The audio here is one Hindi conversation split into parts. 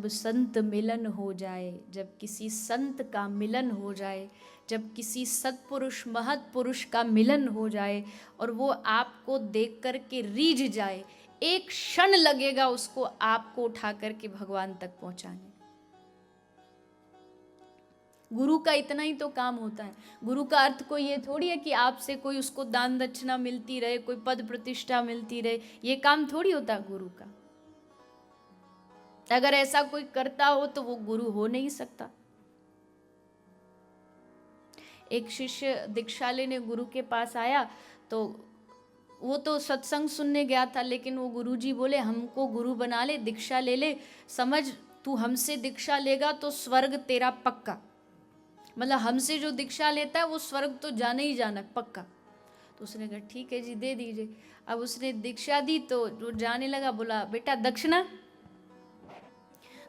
जब संत मिलन हो जाए, जब किसी संत का मिलन हो जाए, जब किसी सत्पुरुष महत्पुरुष का मिलन हो जाए और वो आपको देख कर के रीझ जाए, एक क्षण लगेगा उसको आपको उठा करके भगवान तक पहुंचाने। गुरु का इतना ही तो काम होता है। गुरु का अर्थ कोई ये थोड़ी है कि आपसे कोई उसको दान दक्षिणा मिलती रहे, कोई पद प्रतिष्ठा मिलती रहे, ये काम थोड़ी होता गुरु का। अगर ऐसा कोई करता हो तो वो गुरु हो नहीं सकता। एक शिष्य दीक्षा लेने गुरु के पास आया, तो वो तो सत्संग सुनने गया था, लेकिन वो गुरुजी बोले हमको गुरु बना ले, दीक्षा ले ले, समझ तू हमसे दीक्षा लेगा तो स्वर्ग तेरा पक्का। मतलब हमसे जो दीक्षा लेता है वो स्वर्ग तो जाने ही जाना पक्का। तो उसने कहा ठीक है जी दे दीजिए। अब उसने दीक्षा दी तो जो जाने लगा बोला बेटा दक्षिणा।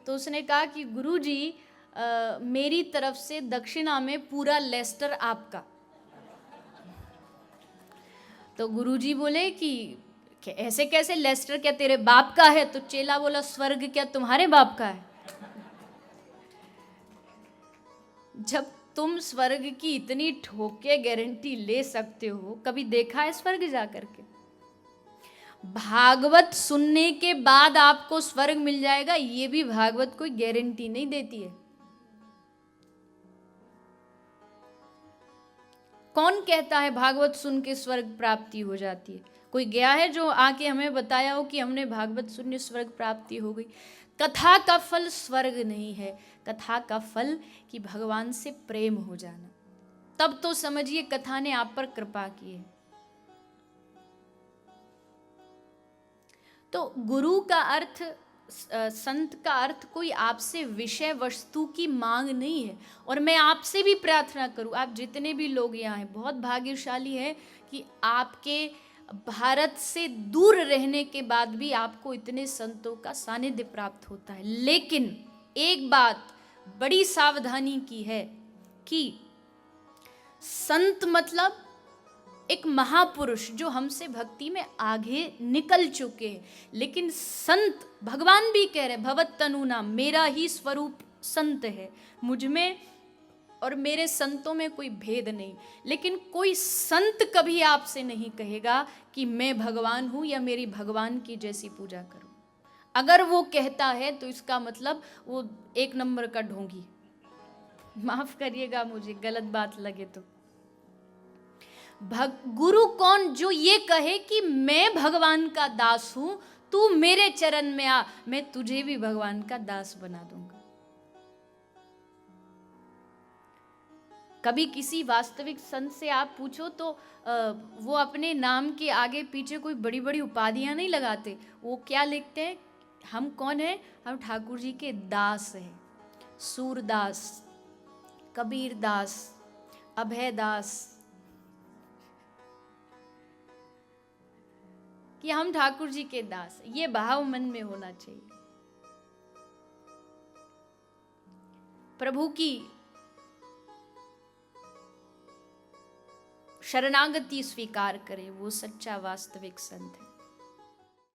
तो उसने कहा कि गुरुजी मेरी तरफ से दक्षिणा में पूरा लेस्टर आपका। तो गुरुजी बोले कि ऐसे कैसे, लेस्टर क्या तेरे बाप का है? तो चेला बोला स्वर्ग क्या तुम्हारे बाप का है? जब तुम स्वर्ग की इतनी ठोक के गारंटी ले सकते हो, कभी देखा है स्वर्ग जाकर के? भागवत सुनने के बाद आपको स्वर्ग मिल जाएगा, ये भी भागवत कोई गारंटी नहीं देती है। कौन कहता है भागवत सुन के स्वर्ग प्राप्ति हो जाती है? कोई गया है जो आके हमें बताया हो कि हमने भागवत सुनने स्वर्ग प्राप्ति हो गई? कथा का फल स्वर्ग नहीं है, कथा का फल कि भगवान से प्रेम हो जाना। तब तो समझिए कथा ने आप पर कृपा की है। तो गुरु का अर्थ, संत का अर्थ कोई आपसे विषय वस्तु की मांग नहीं है। और मैं आपसे भी प्रार्थना करूं, आप जितने भी लोग यहाँ हैं बहुत भाग्यशाली हैं कि आपके भारत से दूर रहने के बाद भी आपको इतने संतों का सानिध्य प्राप्त होता है। लेकिन एक बात बड़ी सावधानी की है कि संत मतलब एक महापुरुष जो हमसे भक्ति में आगे निकल चुके हैं। लेकिन संत, भगवान भी कह रहे भवत तनु नाम, मेरा ही स्वरूप संत है, मुझ में और मेरे संतों में कोई भेद नहीं। लेकिन कोई संत कभी आपसे नहीं कहेगा कि मैं भगवान हूं या मेरी भगवान की जैसी पूजा करो। अगर वो कहता है तो इसका मतलब वो एक नंबर का ढोंगी, माफ करिएगा मुझे गलत बात लगे तो। गुरु कौन जो ये कहे कि मैं भगवान का दास हूं, तू मेरे चरण में आ, मैं तुझे भी भगवान का दास बना दूंगा। कभी किसी वास्तविक संत से आप पूछो तो वो अपने नाम के आगे पीछे कोई बड़ी बड़ी उपाधियां नहीं लगाते। वो क्या लिखते हैं? हम कौन है? हम ठाकुर जी के दास हैं। सूरदास, कबीर दास, अभय दास, कि हम ठाकुर जी के दास। ये भाव मन में होना चाहिए। प्रभु की शरणागति स्वीकार करे, वो सच्चा वास्तविक संत है।